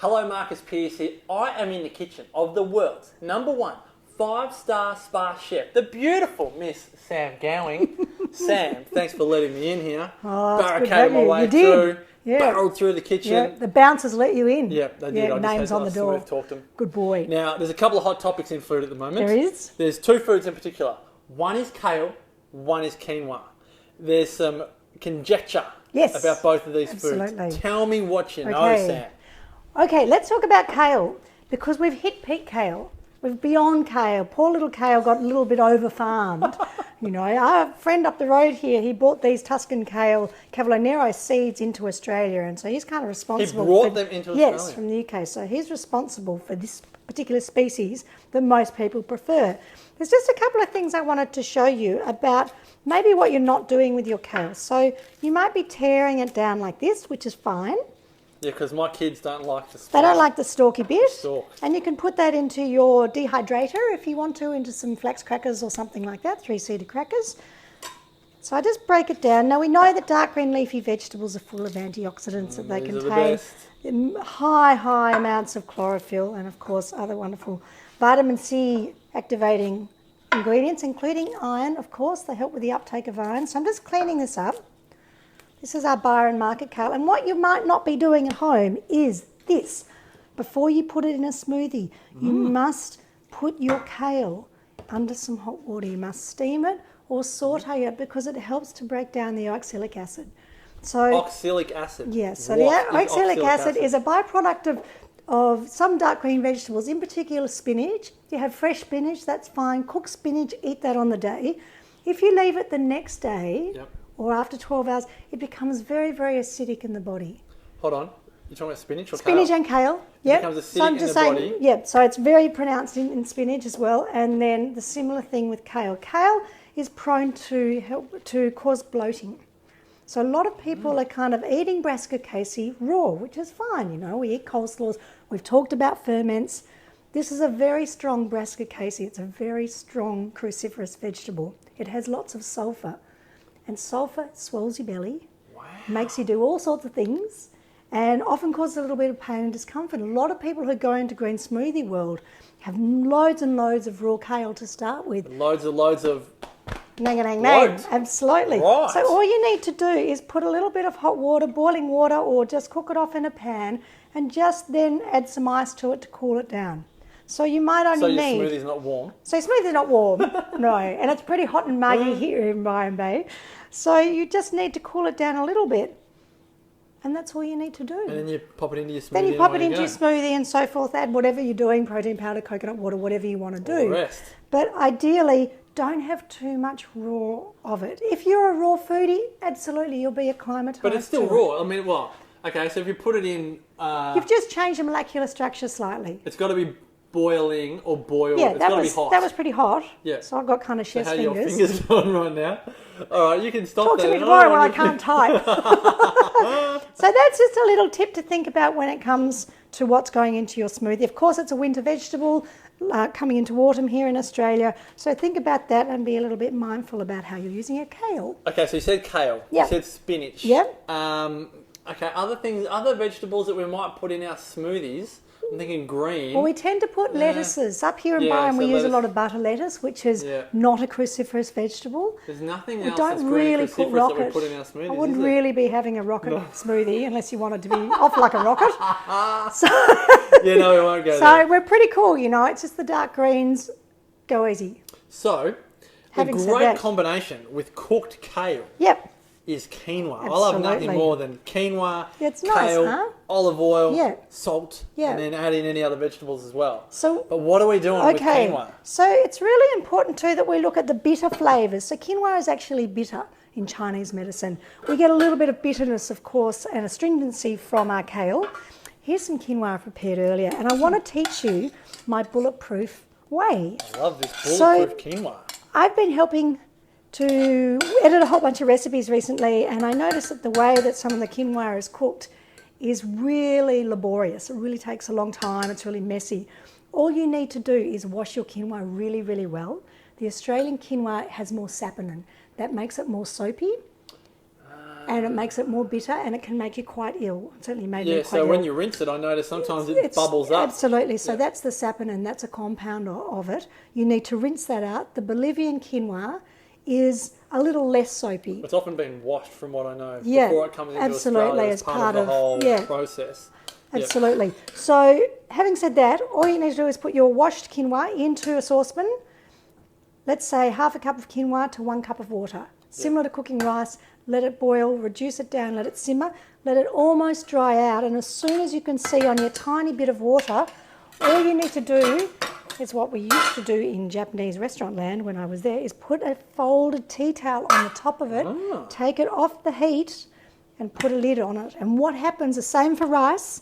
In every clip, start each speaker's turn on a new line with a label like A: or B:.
A: Hello, Marcus Pearce here. I am in the kitchen of the world's #1 5-star spa chef, the beautiful Miss Sam Gowing. Sam, thanks for letting me in here.
B: Oh,
A: barricaded my way through, barreled through the kitchen.
B: Yeah, the bouncers let you in.
A: Yep, they did.
B: Yeah, names on the door.
A: Talked them.
B: Good boy.
A: Now, there's a couple of hot topics in food at the moment.
B: There is?
A: There's 2 foods in particular. One is kale, one is quinoa. There's some conjecture about both of these foods. Tell me what you know, Sam.
B: Okay, let's talk about kale, because we've hit peak kale. We're beyond kale. Poor little kale got a little bit over-farmed. You know, our friend up the road here, he brought these Tuscan kale Cavallonero seeds into Australia, and so he's kind of responsible.
A: He brought them into Australia?
B: Yes, from the UK. So he's responsible for this particular species that most people prefer. There's just a couple of things I wanted to show you about maybe what you're not doing with your kale. So you might be tearing it down like this, which is fine.
A: Yeah, because my kids don't like the stalk.
B: They don't like the stalky bit.
A: Stalks.
B: And you can put that into your dehydrator if you want to, into some flax crackers or something like that, 3-seeded crackers. So I just break it down. Now we know that dark green leafy vegetables are full of antioxidants, that they contain high amounts of chlorophyll and of course other wonderful vitamin C activating ingredients, including iron, of course. They help with the uptake of iron. So I'm just cleaning this up. This is our Byron Market kale. And what you might not be doing at home is this. Before you put it in a smoothie, you must put your kale under some hot water. You must steam it or saute it because it helps to break down the oxalic acid. So,
A: oxalic acid?
B: Yes. So the oxalic acid is a byproduct of some dark green vegetables, in particular spinach. If you have fresh spinach, that's fine. Cook spinach, eat that on the day. If you leave it the next day, or after 12 hours, it becomes very, very acidic in the body.
A: Hold on. You're talking about spinach or kale?
B: Spinach and kale, yeah.
A: It becomes acidic in the body?
B: Yeah, so it's very pronounced in spinach as well. And then the similar thing with kale. Kale is prone to cause bloating. So a lot of people are kind of eating brassica casei raw, which is fine, you know. We eat coleslaws. We've talked about ferments. This is a very strong brassica casei. It's a very strong cruciferous vegetable. It has lots of sulfur. And sulfur swells your belly, makes you do all sorts of things, and often causes a little bit of pain and discomfort. A lot of people who go into green smoothie world have loads and loads of raw kale to start with.
A: Loads of...
B: Nang. Absolutely.
A: Right.
B: So all you need to do is put a little bit of hot water, boiling water, or just cook it off in a pan, and just then add some ice to it to cool it down. So you might only need...
A: So your smoothie's not warm?
B: So your smoothie's not warm, no. And it's pretty hot and muggy here in Byron Bay. So you just need to cool it down a little bit. And that's all you need to do.
A: And then you pop it into your smoothie.
B: Then you pop it into your smoothie and so forth. Add whatever you're doing, protein powder, coconut water, whatever you want to do.
A: All the rest.
B: But ideally, don't have too much raw of it. If you're a raw foodie, absolutely, you'll be acclimatised.
A: But it's still raw. I mean, well, okay, so if you put it in...
B: You've just changed the molecular structure slightly.
A: It's got to be boiling or boiled.
B: Yeah,
A: it's got to be hot.
B: That was pretty hot.
A: Yeah.
B: So I've got kind of chef's
A: fingers.
B: fingers.
A: How your fingers going right now? All right, you can stop
B: Talk
A: that.
B: to me tomorrow when I can't type. So that's just a little tip to think about when it comes to what's going into your smoothie. Of course, it's a winter vegetable coming into autumn here in Australia. So think about that and be a little bit mindful about how you're using your kale.
A: Okay, so you said kale.
B: Yep.
A: You said spinach.
B: Yep.
A: Okay, other vegetables that we might put in our smoothies. I'm thinking green.
B: Well, we tend to put lettuces. Up here in Byron, we use a lot of butter lettuce, which is not a cruciferous vegetable.
A: There's nothing else
B: that's really
A: cruciferous that we put in our smoothies,
B: I wouldn't really be having a rocket smoothie unless you wanted to be off like a rocket. So,
A: we won't go there.
B: So we're pretty cool, you know. It's just the dark greens. Go easy.
A: So, a great combination with cooked kale.
B: Yep.
A: Is quinoa. Absolutely. I love nothing more than quinoa,
B: kale,
A: olive oil, salt, and then add in any other vegetables as well. But what are we doing with quinoa?
B: So it's really important too that we look at the bitter flavours. So quinoa is actually bitter in Chinese medicine. We get a little bit of bitterness, of course, and astringency from our kale. Here's some quinoa I prepared earlier, and I want to teach you my bulletproof way.
A: I love this bulletproof quinoa.
B: I've been helping to edit a whole bunch of recipes recently, and I noticed that the way that some of the quinoa is cooked is really laborious. It really takes a long time. It's really messy. All you need to do is wash your quinoa really, really well. The Australian quinoa has more saponin. That makes it more soapy. and it makes it more bitter, and it can make you quite ill. It certainly made me quite
A: so
B: ill.
A: when you rinse it, I notice sometimes it bubbles up.
B: Absolutely. So that's the saponin, that's a compound of it. You need to rinse that out. The Bolivian quinoa is a little less soapy.
A: It's often been washed, from what I know, before it comes into Australia as part of the whole process.
B: Absolutely. So having said that, all you need to do is put your washed quinoa into a saucepan. Let's say half a cup of quinoa to 1 cup of water. Similar to cooking rice, let it boil, reduce it down, let it simmer, let it almost dry out, and as soon as you can see on your tiny bit of water, all you need to do is what we used to do in Japanese restaurant land when I was there, is put a folded tea towel on the top of it, take it off the heat and put a lid on it. And what happens, the same for rice,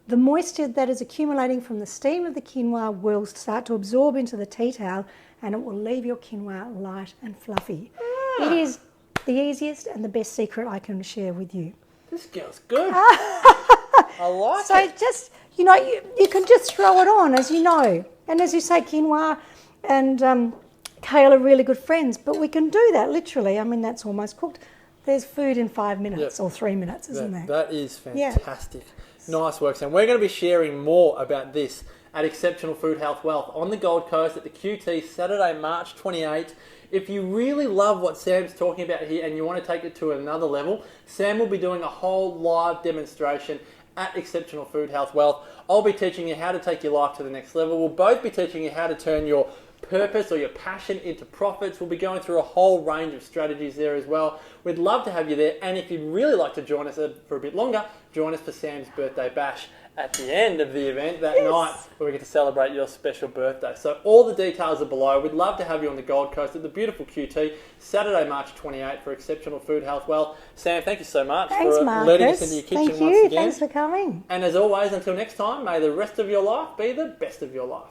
B: the moisture that is accumulating from the steam of the quinoa will start to absorb into the tea towel, and it will leave your quinoa light and fluffy. It is the easiest and the best secret I can share with you.
A: This girl's good. I like it.
B: So just, you can just throw it on, as you know. And as you say, quinoa and kale are really good friends, but we can do that literally. I mean, that's almost cooked. There's food in 5 minutes or 3 minutes, isn't there?
A: That is fantastic. Nice work, Sam. We're going to be sharing more about this at Exceptional Food Health Wealth on the Gold Coast at the QT Saturday, March 28th. If you really love what Sam's talking about here and you want to take it to another level, Sam will be doing a whole live demonstration at Exceptional Food Health Wealth. I'll be teaching you how to take your life to the next level. We'll both be teaching you how to turn your purpose or your passion into profits. We'll be going through a whole range of strategies there as well. We'd love to have you there, and if you'd really like to join us for a bit longer, join us for Sam's birthday bash at the end of the event that night, where we get to celebrate your special birthday. So all the details are below. We'd love to have you on the Gold Coast at the beautiful QT, Saturday, March 28th for Exceptional Food Health Wealth. Sam, thank you so much for letting us into your kitchen once again.
B: Thanks for coming.
A: And as always, until next time, may the rest of your life be the best of your life.